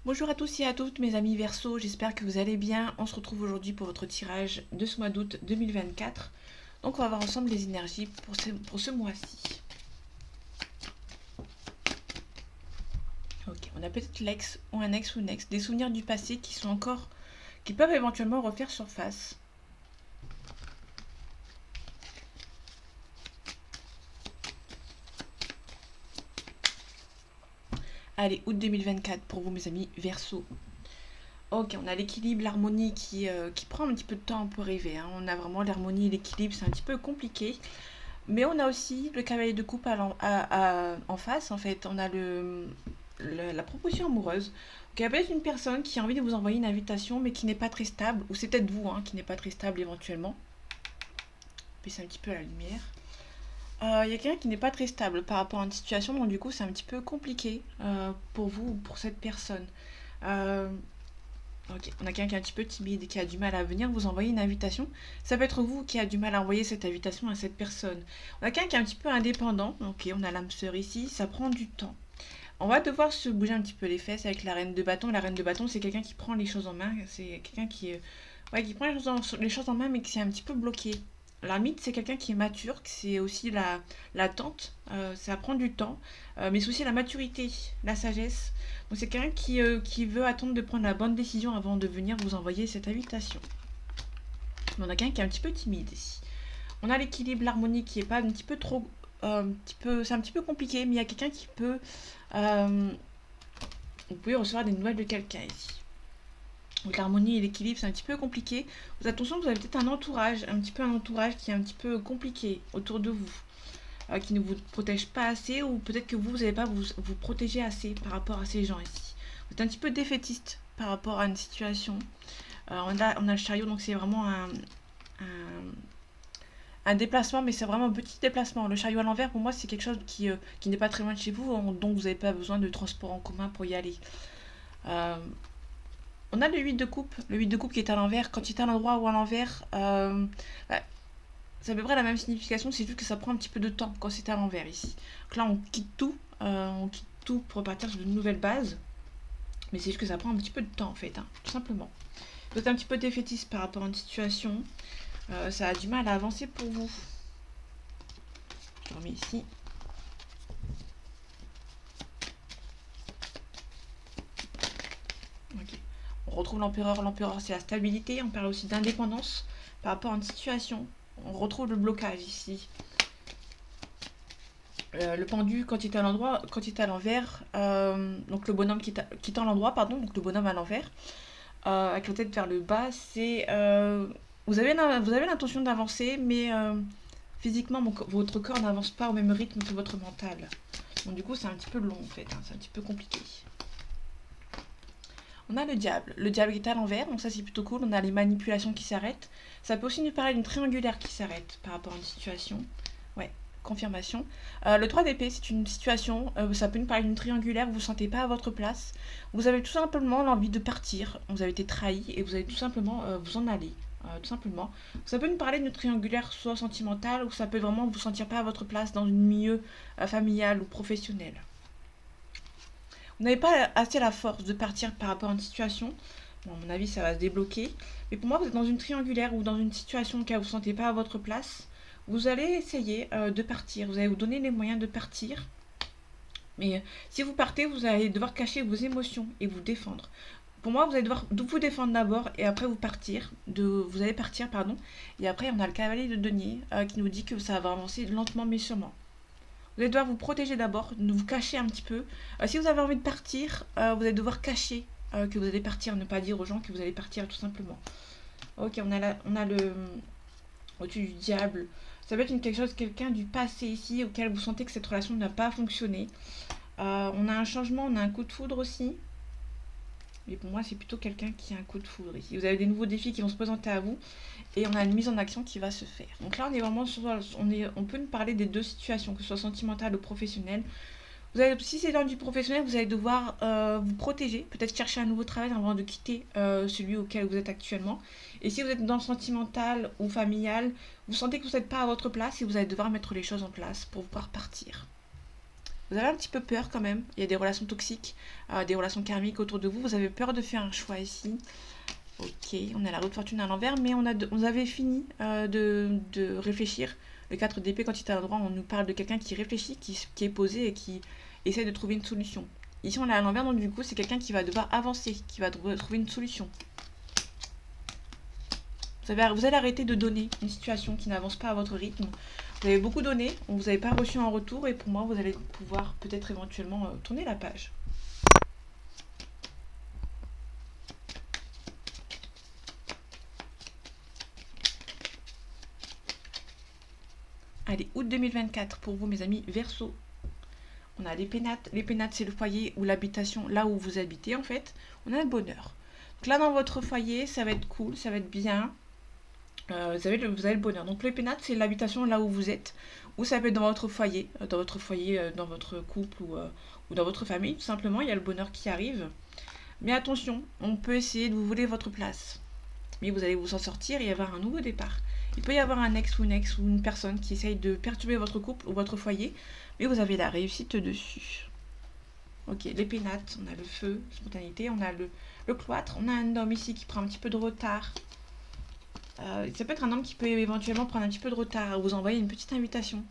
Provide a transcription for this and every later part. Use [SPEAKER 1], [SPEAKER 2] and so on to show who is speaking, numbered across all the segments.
[SPEAKER 1] Bonjour à tous et à toutes mes amis Verseau, j'espère que vous allez bien. On se retrouve aujourd'hui pour votre tirage de ce mois d'août 2024. Donc on va voir ensemble les énergies pour ce mois-ci. Ok, on a peut-être l'ex ou un ex ou une ex, des souvenirs du passé qui peuvent éventuellement refaire surface. Allez, août 2024 pour vous mes amis Verseau. Ok, on a l'équilibre, l'harmonie qui prend un petit peu de temps pour arriver, hein. On a vraiment l'harmonie et l'équilibre, c'est un petit peu compliqué. Mais on a aussi le cavalier de coupe en face, en fait. On a la proposition amoureuse. Donc, il y a peut-être une personne qui a envie de vous envoyer une invitation, mais qui n'est pas très stable. Ou c'est peut-être vous, hein, qui n'est pas très stable éventuellement. Baisser un petit peu la lumière. Il y a quelqu'un qui n'est pas très stable par rapport à une situation, donc du coup, c'est un petit peu compliqué pour vous ou pour cette personne. Euh, Ok, on a quelqu'un qui est un petit peu timide et qui a du mal à venir vous envoyer une invitation. Ça peut être vous qui a du mal à envoyer cette invitation à cette personne. On a quelqu'un qui est un petit peu indépendant. Ok, on a l'âme sœur ici. Ça prend du temps. On va devoir se bouger un petit peu les fesses avec la reine de bâton. La reine de bâton, c'est quelqu'un qui prend les choses en main. C'est quelqu'un ouais, qui prend les choses en main, mais qui est un petit peu bloqué. L'ermite, c'est quelqu'un qui est mature, c'est aussi l'attente, ça prend du temps, mais c'est aussi la maturité, la sagesse. Donc c'est quelqu'un qui veut attendre de prendre la bonne décision avant de venir vous envoyer cette invitation. Mais on a quelqu'un qui est un petit peu timide ici. On a l'équilibre, l'harmonie qui est pas un petit peu trop, c'est un petit peu compliqué, mais il y a quelqu'un qui peut, euh, vous pouvez recevoir des nouvelles de quelqu'un ici. Donc l'harmonie et l'équilibre, c'est un petit peu compliqué. Vous attention, vous avez peut-être un entourage qui est un petit peu compliqué autour de vous, qui ne vous protège pas assez, ou peut-être que vous n'allez pas vous protéger assez par rapport à ces gens ici. Vous êtes un petit peu défaitiste par rapport à une situation. On a le chariot, donc c'est vraiment un déplacement, mais c'est vraiment un petit déplacement. Le chariot à l'envers, pour moi, c'est quelque chose qui n'est pas très loin de chez vous, donc vous n'avez pas besoin de transport en commun pour y aller. Euh, On a le 8 de coupe, le 8 de coupe qui est à l'envers. Quand il est à l'endroit ou à l'envers, bah, c'est à peu près la même signification, c'est juste que ça prend un petit peu de temps quand c'est à l'envers ici. Donc là, on quitte tout pour repartir sur de nouvelles bases, mais c'est juste que ça prend un petit peu de temps en fait, hein, tout simplement. Vous êtes un petit peu défaitiste par rapport à une situation, ça a du mal à avancer pour vous. Je le remets ici. Ok. On retrouve l'empereur. L'empereur, c'est la stabilité. On parle aussi d'indépendance par rapport à une situation. On retrouve le blocage ici. Le pendu quand il est à l'endroit, quand il est à l'envers, donc le bonhomme qui est à l'endroit, pardon, donc le bonhomme à l'envers, avec la tête vers le bas, c'est vous avez l'intention d'avancer, mais physiquement votre corps n'avance pas au même rythme que votre mental. Donc du coup c'est un petit peu long en fait, hein, c'est un petit peu compliqué. On a le diable qui est à l'envers, donc ça c'est plutôt cool. On a les manipulations qui s'arrêtent. Ça peut aussi nous parler d'une triangulaire qui s'arrête par rapport à une situation. Ouais, confirmation. Le 3 d'épée, c'est une situation, ça peut nous parler d'une triangulaire, vous ne vous sentez pas à votre place. Vous avez tout simplement l'envie de partir, vous avez été trahi et vous allez tout simplement vous en aller. Tout simplement. Ça peut nous parler d'une triangulaire soit sentimentale ou ça peut vraiment vous sentir pas à votre place dans un milieu familial ou professionnel. Vous n'avez pas assez la force de partir par rapport à une situation. Bon, à mon avis, ça va se débloquer. Mais pour moi, vous êtes dans une triangulaire ou dans une situation où vous ne vous sentez pas à votre place. Vous allez essayer de partir. Vous allez vous donner les moyens de partir. Mais si vous partez, vous allez devoir cacher vos émotions et vous défendre. Pour moi, vous allez devoir vous défendre d'abord et après vous allez partir, pardon. Et après, on a le cavalier de denier qui nous dit que ça va avancer lentement mais sûrement. Vous allez devoir vous protéger d'abord, de vous cacher un petit peu. Si vous avez envie de partir, vous allez devoir cacher que vous allez partir, ne pas dire aux gens que vous allez partir tout simplement. Ok, on a le au-dessus du diable. Ça peut être quelque chose, quelqu'un du passé ici auquel vous sentez que cette relation n'a pas fonctionné. On a un changement, on a un coup de foudre aussi. Mais pour moi, c'est plutôt quelqu'un qui a un coup de foudre ici. Vous avez des nouveaux défis qui vont se présenter à vous et on a une mise en action qui va se faire. Donc là, on est vraiment sur, on peut nous parler des deux situations, que ce soit sentimentale ou professionnelle. Si c'est dans du professionnel, vous allez devoir vous protéger, peut-être chercher un nouveau travail avant de quitter celui auquel vous êtes actuellement. Et si vous êtes dans le sentimental ou familial, vous sentez que vous n'êtes pas à votre place et vous allez devoir mettre les choses en place pour pouvoir partir. Vous avez un petit peu peur quand même. Il y a des relations toxiques, des relations karmiques autour de vous. Vous avez peur de faire un choix ici. Ok, on a la roue de fortune à l'envers, mais on avait fini de réfléchir. Le 4 d'épée, quand il est à l'endroit, on nous parle de quelqu'un qui réfléchit, qui est posé et qui essaie de trouver une solution. Ici, on est à l'envers, donc du coup, c'est quelqu'un qui va devoir avancer, qui va trouver une solution. Vous allez arrêter de donner une situation qui n'avance pas à votre rythme. Vous avez beaucoup donné, vous n'avez pas reçu en retour, et pour moi, vous allez pouvoir peut-être éventuellement tourner la page. Allez, août 2024 pour vous, mes amis, Verseau. On a les pénates. Les pénates, c'est le foyer ou l'habitation, là où vous habitez en fait. On a le bonheur. Donc là, dans votre foyer, ça va être cool, ça va être bien. Vous avez le bonheur. Donc les pénates, c'est l'habitation là où vous êtes. Ou ça peut être dans votre foyer, dans votre couple ou dans votre famille. Tout simplement, il y a le bonheur qui arrive. Mais attention, on peut essayer de vous voler votre place. Mais vous allez vous en sortir et y avoir un nouveau départ. Il peut y avoir un ex ou une personne qui essaye de perturber votre couple ou votre foyer, mais vous avez la réussite dessus. Ok, les pénates, on a le feu, spontanéité, on a le cloître, on a un homme ici qui prend un petit peu de retard. Ça peut être un homme qui peut éventuellement prendre un petit peu de retard, vous envoyer une petite invitation.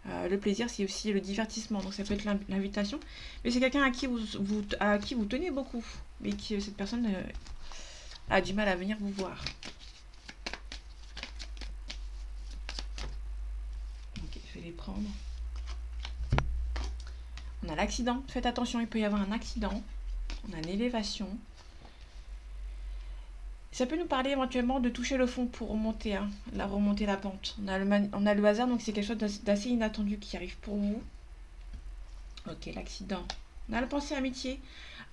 [SPEAKER 1] Le plaisir, c'est aussi le divertissement, donc ça peut être l'invitation. Mais c'est quelqu'un à qui vous tenez beaucoup, mais qui cette personne a du mal à venir vous voir. Ok, je vais les prendre. On a l'accident, faites attention, il peut y avoir un accident. On a l'élévation. Ça peut nous parler éventuellement de toucher le fond pour remonter la pente. On a le hasard, donc c'est quelque chose d'assez inattendu qui arrive pour vous. Ok, l'accident. On a la pensée amitié.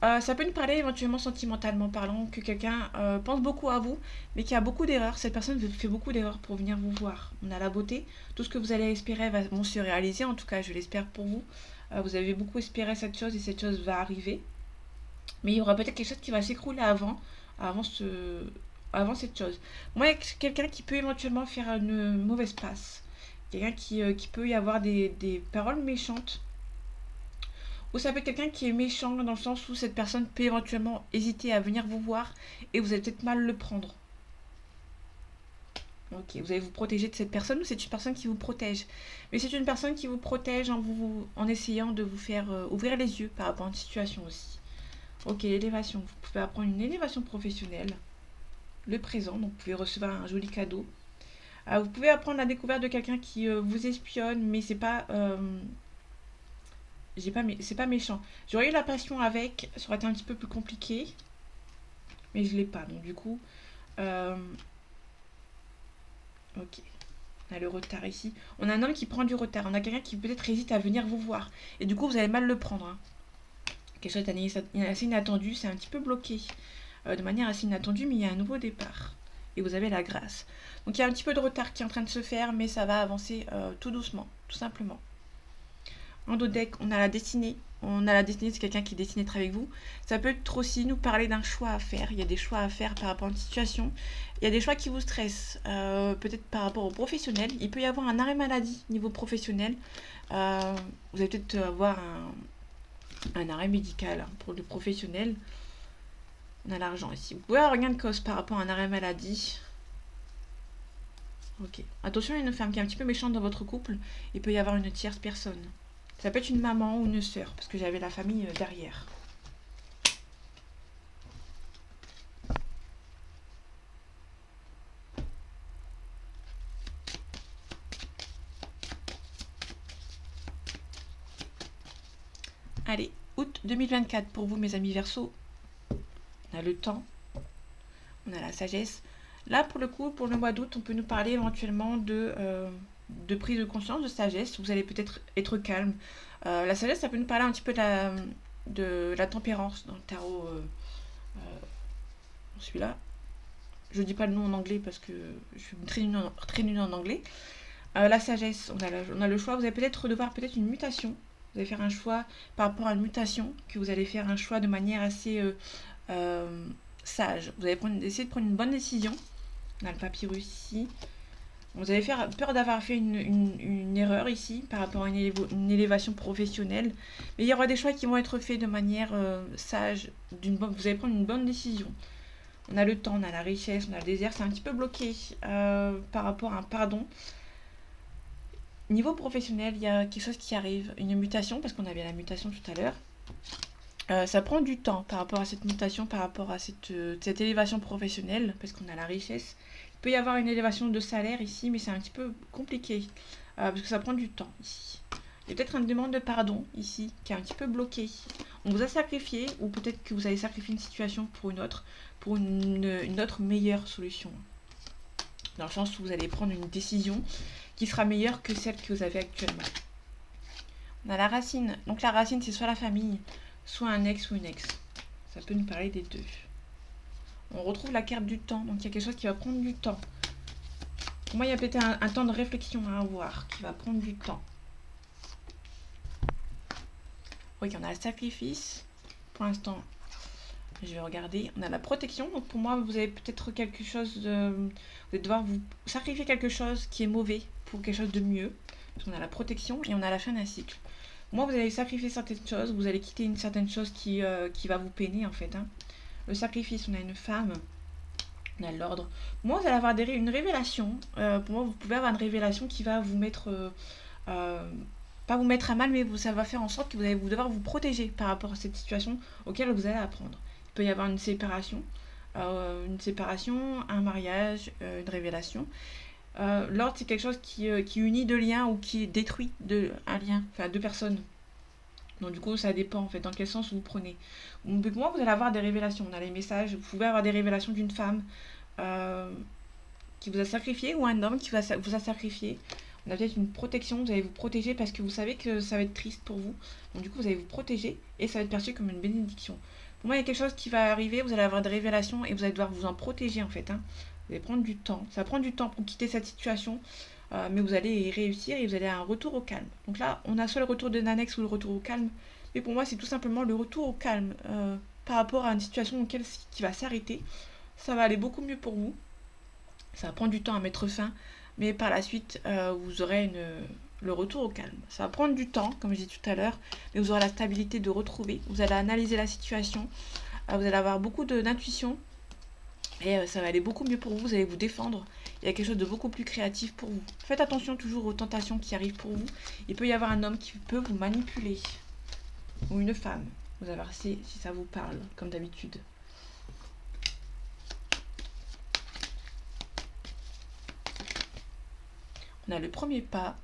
[SPEAKER 1] Ça peut nous parler éventuellement sentimentalement parlant, que quelqu'un pense beaucoup à vous, mais qui a beaucoup d'erreurs. Cette personne fait beaucoup d'erreurs pour venir vous voir. On a la beauté. Tout ce que vous allez espérer va se réaliser, en tout cas je l'espère pour vous. Vous avez beaucoup espéré cette chose et cette chose va arriver. Mais il y aura peut-être quelque chose qui va s'écrouler avant cette chose. Moi, il y a quelqu'un qui peut éventuellement faire une mauvaise passe. Quelqu'un qui peut y avoir des paroles méchantes. Ou ça peut être quelqu'un qui est méchant dans le sens où cette personne peut éventuellement hésiter à venir vous voir et vous allez peut-être mal le prendre. Ok, vous allez vous protéger de cette personne ou c'est une personne qui vous protège. Mais c'est une personne qui vous protège en essayant de vous faire ouvrir les yeux par rapport à une situation aussi. Ok, l'élévation. Vous pouvez apprendre une élévation professionnelle. Le présent, donc vous pouvez recevoir un joli cadeau. Vous pouvez apprendre la découverte de quelqu'un qui vous espionne, mais c'est pas c'est pas méchant. J'aurais eu la passion avec, ça aurait été un petit peu plus compliqué, mais je l'ai pas. Donc du coup, ok. On a le retard ici. On a un homme qui prend du retard. On a quelqu'un qui peut-être hésite à venir vous voir. Et du coup, vous allez mal le prendre. Hein. Quelque chose d'assez inattendu. C'est un petit peu bloqué. De manière assez inattendue, mais il y a un nouveau départ. Et vous avez la grâce. Donc il y a un petit peu de retard qui est en train de se faire, mais ça va avancer tout doucement, tout simplement. En dos deck, on a la destinée. On a la destinée, c'est quelqu'un qui est destiné à être avec vous. Ça peut être aussi nous parler d'un choix à faire. Il y a des choix à faire par rapport à une situation. Il y a des choix qui vous stressent. Peut-être par rapport au professionnel. Il peut y avoir un arrêt maladie niveau professionnel. Vous allez peut-être avoir un arrêt médical pour le professionnel. On a l'argent ici. Vous pouvez avoir un gain de cause par rapport à un arrêt maladie. Ok. Attention, il y a une femme qui est un petit peu méchante dans votre couple. Il peut y avoir une tierce personne. Ça peut être une maman ou une sœur, parce que j'avais la famille derrière. Allez, août 2024 pour vous, mes amis Verseau. On a le temps. On a la sagesse. Là, pour le coup, pour le mois d'août, on peut nous parler éventuellement de prise de conscience, de sagesse. Vous allez peut-être être calme. La sagesse, ça peut nous parler un petit peu de la tempérance dans le tarot. Celui-là. Je ne dis pas le nom en anglais parce que je suis très nulle en anglais. La sagesse, on a le choix. Vous allez peut-être devoir une mutation. Vous allez faire un choix par rapport à une mutation, que vous allez faire un choix de manière assez sage. Vous allez essayer de prendre une bonne décision. On a le papyrus ici. Vous avez peur d'avoir fait une erreur ici par rapport à une élévation professionnelle. Mais il y aura des choix qui vont être faits de manière sage. Vous allez prendre une bonne décision. On a le temps, on a la richesse, on a le désert. C'est un petit peu bloqué par rapport à un pardon. Niveau professionnel, il y a quelque chose qui arrive. Une mutation, parce qu'on a bien la mutation tout à l'heure. Ça prend du temps par rapport à cette mutation, par rapport à cette élévation professionnelle, parce qu'on a la richesse. Il peut y avoir une élévation de salaire ici, mais c'est un petit peu compliqué, parce que ça prend du temps ici. Il y a peut-être une demande de pardon ici, qui est un petit peu bloquée. On vous a sacrifié, ou peut-être que vous avez sacrifié une situation pour une autre autre meilleure solution. Dans le sens où vous allez prendre une décision qui sera meilleure que celle que vous avez actuellement. On a la racine. Donc la racine, c'est soit la famille, soit un ex ou une ex. Ça peut nous parler des deux. On retrouve la carte du temps. Donc il y a quelque chose qui va prendre du temps. Pour moi, il y a peut-être un temps de réflexion à avoir qui va prendre du temps. Ok, on a le sacrifice. Pour l'instant, je vais regarder. On a la protection. Donc pour moi, vous avez peut-être quelque chose de... Vous allez devoir vous sacrifier quelque chose qui est mauvais pour quelque chose de mieux. On a la protection et on a la fin d'un cycle. Moi, vous allez sacrifier certaines choses, vous allez quitter une certaine chose qui va vous peiner en fait. Le sacrifice, on a une femme, on a l'ordre. Moi, vous allez avoir une révélation. Pour moi, vous pouvez avoir une révélation qui va vous mettre, pas vous mettre à mal, mais ça va faire en sorte que vous allez devoir vous protéger par rapport à cette situation auquel vous allez apprendre. Il peut y avoir une séparation, un mariage, une révélation. L'ordre, c'est quelque chose qui unit deux liens ou qui détruit un lien, enfin deux personnes. Donc du coup, ça dépend en fait dans quel sens vous prenez. Donc, moi, vous allez avoir des révélations. On a les messages, vous pouvez avoir des révélations d'une femme qui vous a sacrifié ou un homme qui vous a sacrifié. On a peut-être une protection, vous allez vous protéger parce que vous savez que ça va être triste pour vous. Donc du coup, vous allez vous protéger et ça va être perçu comme une bénédiction. Pour moi, il y a quelque chose qui va arriver, vous allez avoir des révélations et vous allez devoir vous en protéger en fait. Vous allez prendre du temps. Ça prend du temps pour quitter cette situation, mais vous allez y réussir et vous allez à un retour au calme. Donc là, on a soit le retour d'un annexe ou le retour au calme. Mais pour moi, c'est tout simplement le retour au calme par rapport à une situation qui va s'arrêter. Ça va aller beaucoup mieux pour vous. Ça va prendre du temps à mettre fin, mais par la suite, vous aurez le retour au calme. Ça va prendre du temps, comme je disais tout à l'heure, mais vous aurez la stabilité de retrouver. Vous allez analyser la situation, vous allez avoir beaucoup d'intuition, et ça va aller beaucoup mieux pour vous, vous allez vous défendre. Il y a quelque chose de beaucoup plus créatif pour vous. Faites attention toujours aux tentations qui arrivent pour vous. Il peut y avoir un homme qui peut vous manipuler, ou une femme. Vous allez voir si ça vous parle, comme d'habitude. On a le premier pas.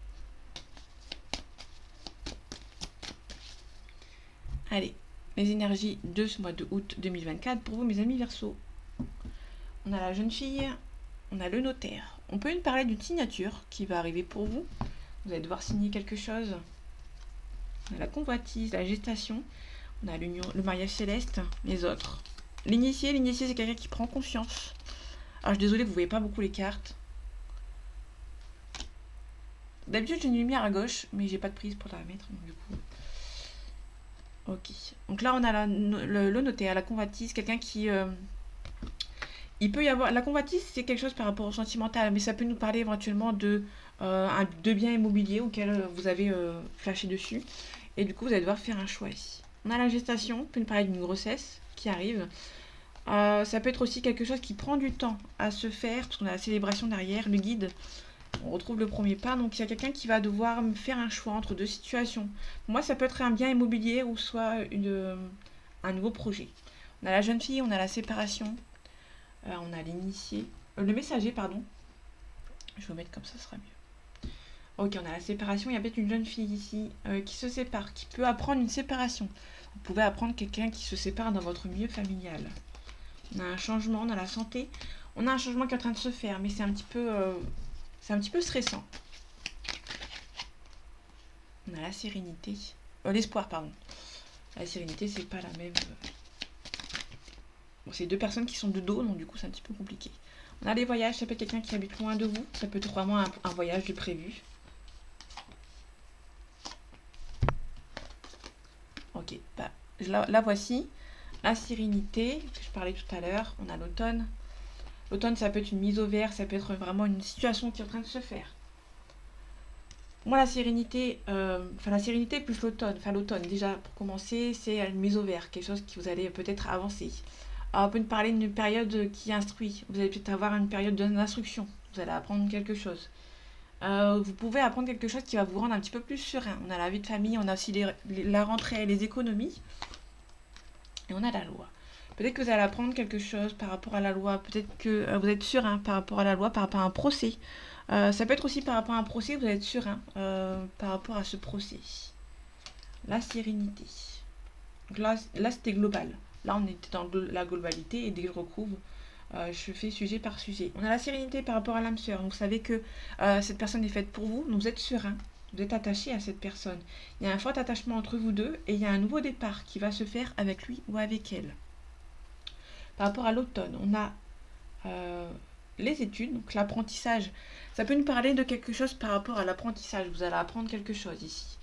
[SPEAKER 1] Allez, les énergies de ce mois de août 2024 pour vous, mes amis Verseau. On a la jeune fille, on a le notaire. On peut nous parler d'une signature qui va arriver pour vous. Vous allez devoir signer quelque chose. On a la convoitise, la gestation. On a l'union, le mariage céleste, les autres. L'initié, c'est quelqu'un qui prend confiance. Alors, je suis désolée, vous ne voyez pas beaucoup les cartes. D'habitude, j'ai une lumière à gauche, mais j'ai pas de prise pour la mettre, donc du coup... Ok. Donc là, on a le notaire, la convoitise, quelqu'un qui... il peut y avoir... La convoitise, c'est quelque chose par rapport au sentimental, mais ça peut nous parler éventuellement de biens immobiliers auxquels vous avez flashé dessus. Et du coup, vous allez devoir faire un choix ici. On a la gestation, peut nous parler d'une grossesse qui arrive. Ça peut être aussi quelque chose qui prend du temps à se faire, parce qu'on a la célébration derrière, le guide. On retrouve le premier pas, donc il y a quelqu'un qui va devoir faire un choix entre deux situations. Moi, ça peut être un bien immobilier ou soit un nouveau projet. On a la jeune fille, on a la séparation, on a l'initié, le messager, pardon. Je vais vous mettre comme ça, ce sera mieux. Ok, on a la séparation, il y a peut-être une jeune fille ici qui se sépare, qui peut apprendre une séparation. Vous pouvez apprendre quelqu'un qui se sépare dans votre milieu familial. On a un changement dans la santé, on a un changement qui est en train de se faire, mais c'est un petit peu stressant. On a la sérénité. L'espoir, pardon. La sérénité, c'est pas la même. Bon, c'est deux personnes qui sont de dos, donc du coup, c'est un petit peu compliqué. On a les voyages, ça peut être quelqu'un qui habite loin de vous. Ça peut être vraiment un voyage de prévu. Ok, bah, la voici. La sérénité, que je parlais tout à l'heure. On a l'automne. L'automne, ça peut être une mise au vert, ça peut être vraiment une situation qui est en train de se faire. Moi, la sérénité plus l'automne, déjà pour commencer, c'est une mise au vert, quelque chose qui vous allez peut-être avancer. Alors, on peut nous parler d'une période qui instruit. Vous allez peut-être avoir une période d'instruction. Vous allez apprendre quelque chose. Vous pouvez apprendre quelque chose qui va vous rendre un petit peu plus serein. On a la vie de famille, on a aussi la rentrée, les économies, et on a la loi. Peut-être que vous allez apprendre quelque chose par rapport à la loi. Peut-être que vous êtes serein par rapport à la loi, par rapport à un procès. Ça peut être aussi par rapport à un procès, vous allez être serein par rapport à ce procès. La sérénité. Donc là c'était global. Là, on était dans la globalité et dès que je recouvre, je fais sujet par sujet. On a la sérénité par rapport à l'âme sœur. Donc, vous savez que cette personne est faite pour vous. Donc, vous êtes serein. Vous êtes attaché à cette personne. Il y a un fort attachement entre vous deux et il y a un nouveau départ qui va se faire avec lui ou avec elle. Par rapport à l'automne, on a les études, donc l'apprentissage. Ça peut nous parler de quelque chose par rapport à l'apprentissage. Vous allez apprendre quelque chose ici.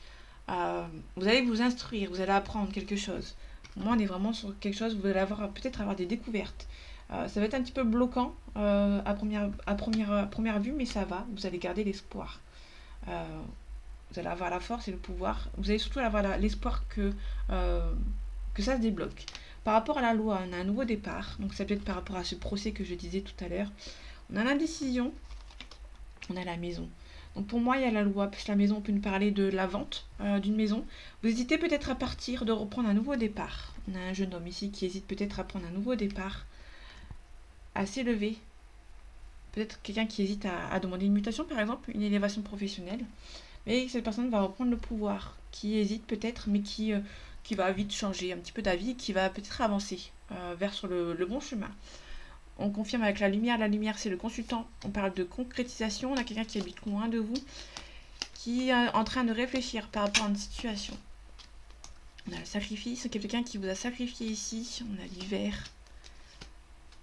[SPEAKER 1] Vous allez vous instruire, vous allez apprendre quelque chose. Moi, on est vraiment sur quelque chose, vous allez peut-être avoir des découvertes. Ça va être un petit peu bloquant à première vue, mais ça va, vous allez garder l'espoir. Vous allez avoir la force et le pouvoir. Vous allez surtout avoir l'espoir que ça se débloque. Par rapport à la loi, on a un nouveau départ. Donc ça peut être par rapport à ce procès que je disais tout à l'heure. On a l'indécision, on a la maison. Donc pour moi, il y a la loi, parce que la maison, on peut nous parler de la vente d'une maison. Vous hésitez peut-être à partir, de reprendre un nouveau départ. On a un jeune homme ici qui hésite peut-être à prendre un nouveau départ, à s'élever. Peut-être quelqu'un qui hésite à demander une mutation, par exemple, une élévation professionnelle. Mais cette personne va reprendre le pouvoir, qui hésite peut-être, mais qui va vite changer un petit peu d'avis, qui va peut-être avancer vers sur le bon chemin. On confirme avec la lumière. La lumière, c'est le consultant. On parle de concrétisation. On a quelqu'un qui habite loin de vous, qui est en train de réfléchir par rapport à une situation. On a le sacrifice. C'est quelqu'un qui vous a sacrifié ici. On a l'hiver.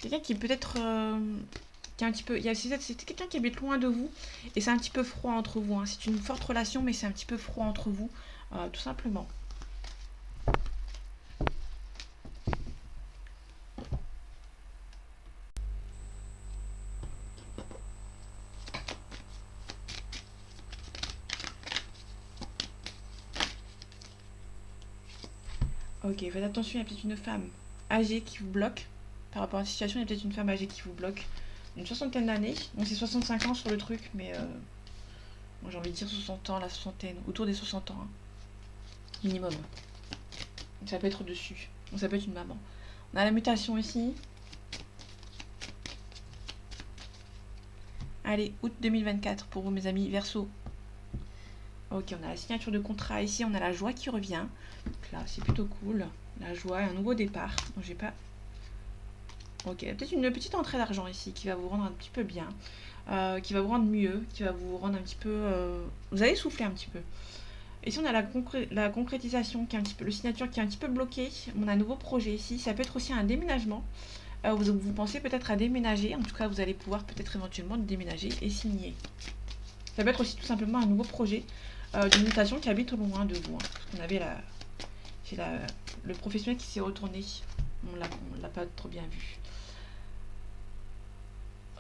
[SPEAKER 1] Quelqu'un qui peut-être... qui est un petit peu... C'est quelqu'un qui habite loin de vous. Et c'est un petit peu froid entre vous. Hein. C'est une forte relation, mais c'est un petit peu froid entre vous. Tout simplement. Ok, faites attention, il y a peut-être une femme âgée qui vous bloque. Par rapport à la situation, il y a peut-être une femme âgée qui vous bloque. Une soixantaine d'années. Bon, c'est 65 ans sur le truc, mais moi j'ai envie de dire 60 ans, la soixantaine. Autour des 60 ans, hein, minimum. Donc, ça peut être au-dessus. Donc ça peut être une maman. On a la mutation ici. Allez, août 2024 pour vous, mes amis Verseau. Ok, on a la signature de contrat ici. On a la joie qui revient. Donc là, c'est plutôt cool. La joie et un nouveau départ. Donc j'ai pas... Ok, peut-être une petite entrée d'argent ici qui va vous rendre un petit peu bien, qui va vous rendre mieux, qui va vous rendre un petit peu... Vous allez souffler un petit peu. Ici, on a la concrétisation, qui est un petit peu, le signature qui est un petit peu bloqué. On a un nouveau projet ici. Ça peut être aussi un déménagement. Vous pensez peut-être à déménager. En tout cas, vous allez pouvoir peut-être éventuellement déménager et signer. Ça peut être aussi tout simplement un nouveau projet d'une mutation qui habite loin de vous. Hein, parce qu'on avait le professionnel qui s'est retourné. On l'a pas trop bien vu.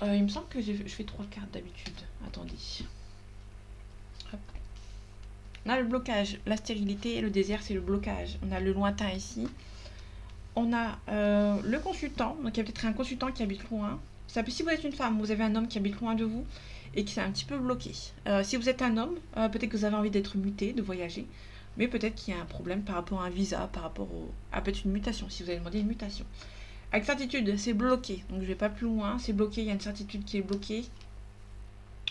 [SPEAKER 1] Il me semble que je fais 3 cartes d'habitude. Attendez. Hop. On a le blocage, la stérilité et le désert, c'est le blocage. On a le lointain ici. On a le consultant. Donc il y a peut-être un consultant qui habite loin. Si vous êtes une femme, vous avez un homme qui habite loin de vous et qui s'est un petit peu bloqué. Si vous êtes un homme, peut-être que vous avez envie d'être muté, de voyager. Mais peut-être qu'il y a un problème par rapport à un visa, par rapport à peut-être une mutation, si vous avez demandé une mutation. Avec certitude, c'est bloqué. Donc je vais pas plus loin, c'est bloqué, il y a une certitude qui est bloquée.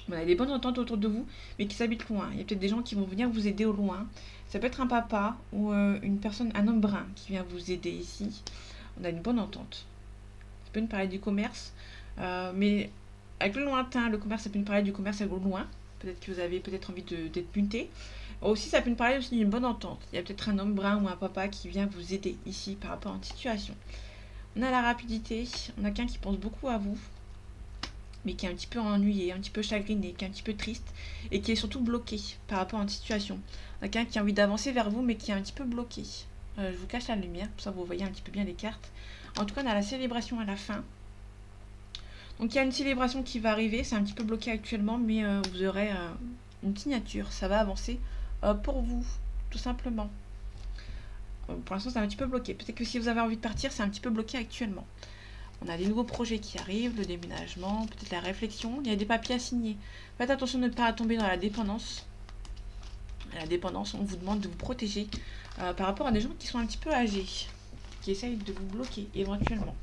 [SPEAKER 1] On a des bonnes ententes autour de vous, mais qui s'habitent loin. Il y a peut-être des gens qui vont venir vous aider au loin. Ça peut être un papa ou une personne, un homme brun qui vient vous aider ici. On a une bonne entente. Ça peut nous parler du commerce, mais avec le lointain, le commerce, ça peut nous parler du commerce au loin. Peut-être que vous avez peut-être envie d'être muté. Aussi, ça peut nous parler aussi d'une bonne entente. Il y a peut-être un homme brun ou un papa qui vient vous aider ici par rapport à une situation. On a la rapidité, on a quelqu'un qui pense beaucoup à vous, mais qui est un petit peu ennuyé, un petit peu chagriné, qui est un petit peu triste, et qui est surtout bloqué par rapport à une situation. On a quelqu'un qui a envie d'avancer vers vous, mais qui est un petit peu bloqué. Je vous cache la lumière, pour ça vous voyez un petit peu bien les cartes. En tout cas, on a la célébration à la fin. Donc il y a une célébration qui va arriver, c'est un petit peu bloqué actuellement, mais vous aurez une signature, ça va avancer pour vous, tout simplement. Pour l'instant c'est un petit peu bloqué, peut-être que si vous avez envie de partir, c'est un petit peu bloqué actuellement. On a des nouveaux projets qui arrivent, le déménagement, peut-être la réflexion, il y a des papiers à signer. Faites attention de ne pas tomber dans la dépendance. La dépendance, on vous demande de vous protéger par rapport à des gens qui sont un petit peu âgés, qui essayent de vous bloquer éventuellement.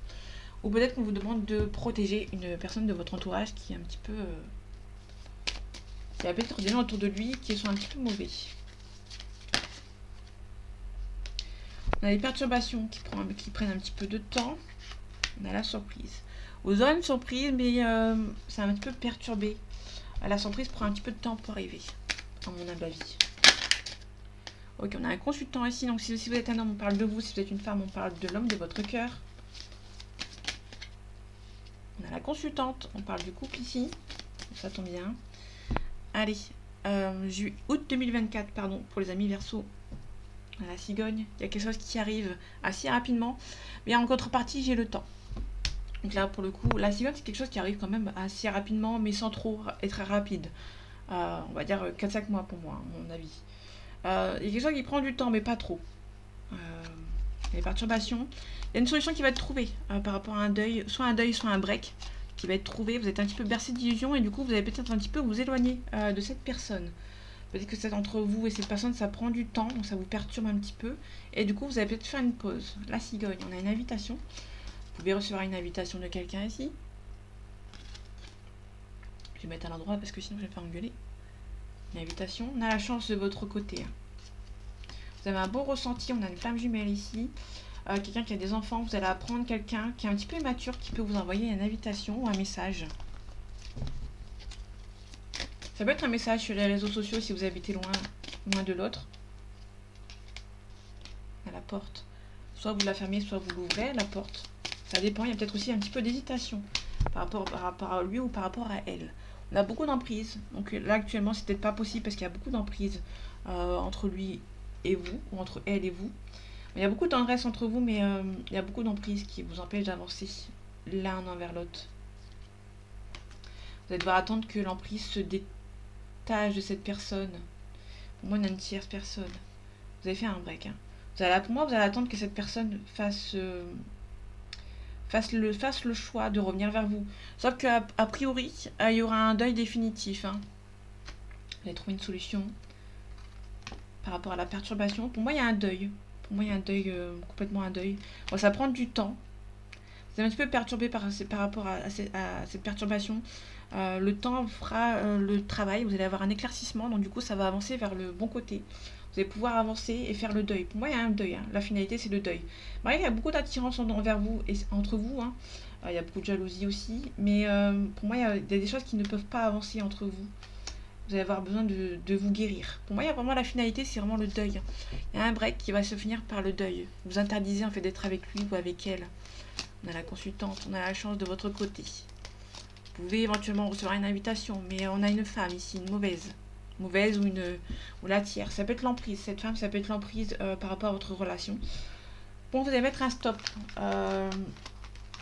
[SPEAKER 1] Ou peut-être qu'on vous demande de protéger une personne de votre entourage qui est un petit peu... il y a peut-être des gens autour de lui qui sont un petit peu mauvais. On a des perturbations qui prennent un petit peu de temps. On a la surprise. Vous aurez une surprise, mais c'est un petit peu perturbé. La surprise prend un petit peu de temps pour arriver, à mon humble avis. Ok, on a un consultant ici, donc si vous êtes un homme, on parle de vous. Si vous êtes une femme, on parle de l'homme de votre cœur. On a la consultante, on parle du couple ici. Ça tombe bien. Allez, août 2024, pardon, pour les amis Verseau. La cigogne, il y a quelque chose qui arrive assez rapidement. Mais en contrepartie, j'ai le temps. Donc là, pour le coup, la cigogne, c'est quelque chose qui arrive quand même assez rapidement, mais sans trop être rapide. On va dire 4-5 mois pour moi, à mon avis. Il y a quelque chose qui prend du temps, mais pas trop. Les perturbations. Il y a une solution qui va être trouvée par rapport à un deuil, soit un break qui va être trouvé. Vous êtes un petit peu bercé d'illusions et du coup, vous allez peut-être un petit peu vous éloigner de cette personne. Peut-être que c'est entre vous et cette personne, ça prend du temps, donc ça vous perturbe un petit peu. Et du coup, vous allez peut-être faire une pause. La cigogne, on a une invitation. Vous pouvez recevoir une invitation de quelqu'un ici. Je vais mettre à l'endroit parce que sinon je vais me faire engueuler. Une invitation. On a la chance de votre côté. Vous avez un bon ressenti. On a une flamme jumelle ici. Quelqu'un qui a des enfants. Vous allez apprendre quelqu'un qui est un petit peu immature qui peut vous envoyer une invitation ou un message. Ça peut être un message sur les réseaux sociaux si vous habitez loin de l'autre. À la porte. Soit vous la fermez, soit vous l'ouvrez, la porte. Ça dépend. Il y a peut-être aussi un petit peu d'hésitation par rapport à lui ou par rapport à elle. On a beaucoup d'emprise. Donc là, actuellement, c'est peut-être pas possible parce qu'il y a beaucoup d'emprise entre lui et vous, ou entre elle et vous. Il y a beaucoup de tendresse entre vous, mais il y a beaucoup d'emprise qui vous empêche d'avancer l'un envers l'autre. Vous allez devoir attendre que l'emprise se détache de cette personne. Pour moi, on a une tierce personne. Vous avez fait un break. Hein. Pour moi, vous allez attendre que cette personne fasse le choix de revenir vers vous. Sauf qu'a priori, il y aura un deuil définitif. Hein. Vous allez trouver une solution par rapport à la perturbation. Pour moi, il y a un deuil. Pour moi, il y a un deuil, complètement un deuil. Bon, ça prend du temps. Vous êtes un petit peu perturbé par rapport à cette perturbation. Le temps fera le travail. Vous allez avoir un éclaircissement. Donc, du coup, ça va avancer vers le bon côté. Vous allez pouvoir avancer et faire le deuil. Pour moi, il y a un deuil. Hein. La finalité, c'est le deuil. Il y a beaucoup d'attirance envers vous et entre vous. Hein. Il y a beaucoup de jalousie aussi. Mais pour moi, il y a des choses qui ne peuvent pas avancer entre vous. Vous allez avoir besoin de vous guérir. Pour moi, il y a vraiment la finalité, c'est vraiment le deuil. Il y a un break qui va se finir par le deuil. Vous interdisez en fait d'être avec lui ou avec elle. On a la consultante, on a la chance de votre côté. Vous pouvez éventuellement recevoir une invitation, mais on a une femme ici, une mauvaise. Mauvaise ou la tierce. Ça peut être l'emprise. Cette femme, ça peut être l'emprise par rapport à votre relation. Bon, vous allez mettre un stop.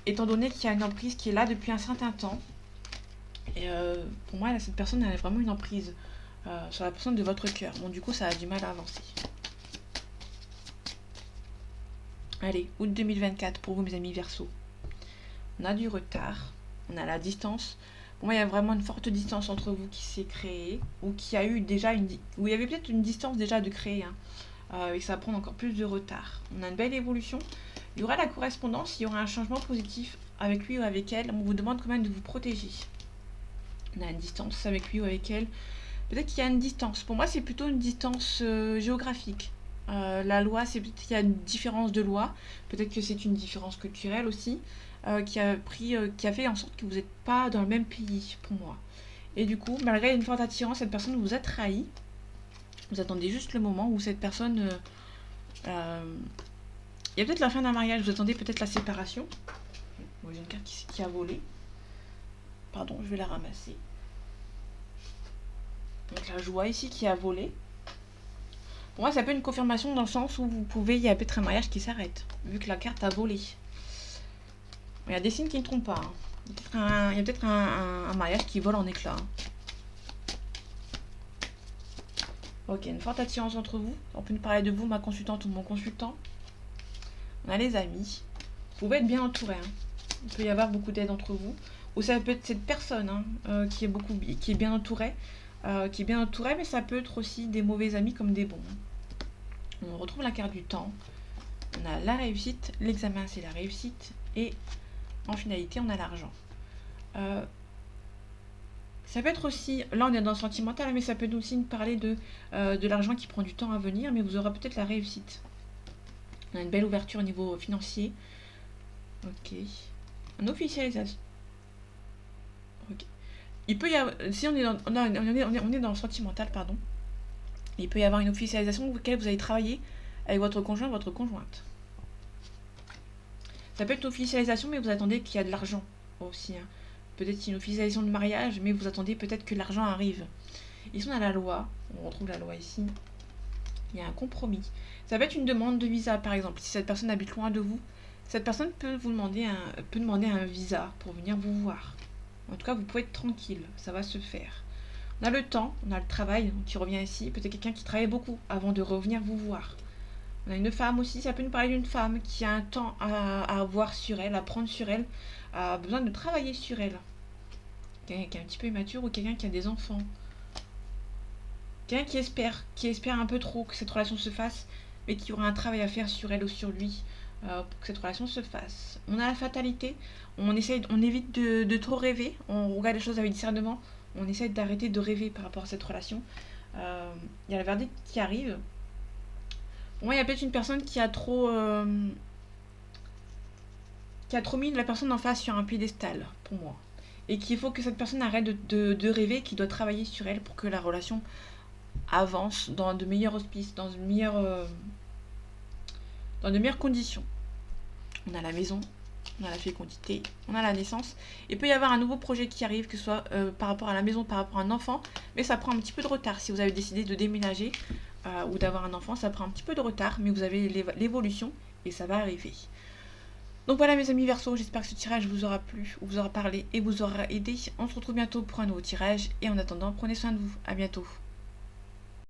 [SPEAKER 1] Étant donné qu'il y a une emprise qui est là depuis un certain temps. Et pour moi, là, cette personne elle a vraiment une emprise sur la personne de votre cœur. Bon, du coup, ça a du mal à avancer. Allez, août 2024 pour vous, mes amis Verseau. On a du retard. On a la distance. Pour moi, il y a vraiment une forte distance entre vous qui s'est créée. Ou qui a eu déjà où il y avait peut-être une distance déjà de créer. Hein, et ça va prendre encore plus de retard. On a une belle évolution. Il y aura la correspondance. Il y aura un changement positif avec lui ou avec elle. On vous demande quand même de vous protéger. On a une distance avec lui ou avec elle. Peut-être qu'il y a une distance. Pour moi, c'est plutôt une distance géographique. La loi, c'est peut-être qu'il y a une différence de loi. Peut-être que c'est une différence culturelle aussi, qui a fait en sorte que vous n'êtes pas dans le même pays, pour moi. Et du coup, malgré une forte attirance, cette personne vous a trahi. Vous attendez juste le moment où cette personne... il y a peut-être la fin d'un mariage, vous attendez peut-être la séparation. Bon, j'ai une carte qui a volé. Pardon, je vais la ramasser. Donc la joie ici qui a volé. Pour moi, ça peut être une confirmation dans le sens où il y a peut-être un mariage qui s'arrête, vu que la carte a volé. Il y a des signes qui ne trompent pas. Hein. Il y a peut-être un mariage qui vole en éclats. Hein. Ok, une forte attirance entre vous. On peut nous parler de vous, ma consultante ou mon consultant. On a les amis. Vous pouvez être bien entouré. Hein. Il peut y avoir beaucoup d'aide entre vous. Ou ça peut être cette personne hein, qui est bien entourée. Mais ça peut être aussi des mauvais amis comme des bons. On retrouve la carte du temps. On a la réussite. L'examen, c'est la réussite. Et en finalité, on a l'argent. Ça peut être aussi, là on est dans le sentimental, mais ça peut aussi nous parler de l'argent qui prend du temps à venir, mais vous aurez peut-être la réussite. On a une belle ouverture au niveau financier. Ok. Une officialisation. Ok. Il peut y avoir, si on est dans le sentimental, pardon, il peut y avoir une officialisation pour laquelle vous allez travailler avec votre conjoint, votre conjointe. Ça peut être une officialisation, mais vous attendez qu'il y a de l'argent aussi. Hein. Peut-être une officialisation de mariage, mais vous attendez peut-être que l'argent arrive. Ici, on a la loi. On retrouve la loi ici. Il y a un compromis. Ça peut être une demande de visa, par exemple. Si cette personne habite loin de vous, cette personne peut demander un visa pour venir vous voir. En tout cas, vous pouvez être tranquille. Ça va se faire. On a le temps, on a le travail qui revient ici. Peut-être quelqu'un qui travaille beaucoup avant de revenir vous voir. On a une femme aussi, ça peut nous parler d'une femme qui a un temps à avoir sur elle, à prendre sur elle, a besoin de travailler sur elle. Quelqu'un qui est un petit peu immature ou quelqu'un qui a des enfants. Quelqu'un qui espère un peu trop que cette relation se fasse, mais qui aura un travail à faire sur elle ou sur lui pour que cette relation se fasse. On a la fatalité, on évite de trop rêver, on regarde les choses avec discernement, on essaie d'arrêter de rêver par rapport à cette relation. Il y a le verdict qui arrive. Pour moi, il y a peut-être une personne qui a trop mis la personne en face sur un piédestal, pour moi. Et qu'il faut que cette personne arrête de rêver, qu'il doit travailler sur elle pour que la relation avance dans de meilleurs auspices, dans de meilleures conditions. On a la maison, on a la fécondité, on a la naissance. Il peut y avoir un nouveau projet qui arrive, que ce soit par rapport à la maison, par rapport à un enfant, mais ça prend un petit peu de retard. Si vous avez décidé de déménager ou d'avoir un enfant, ça prend un petit peu de retard, mais vous avez l'évolution et ça va arriver. Donc voilà mes amis Verseau, j'espère que ce tirage vous aura plu, vous aura parlé et vous aura aidé. On se retrouve bientôt pour un nouveau tirage et en attendant, prenez soin de vous. À bientôt.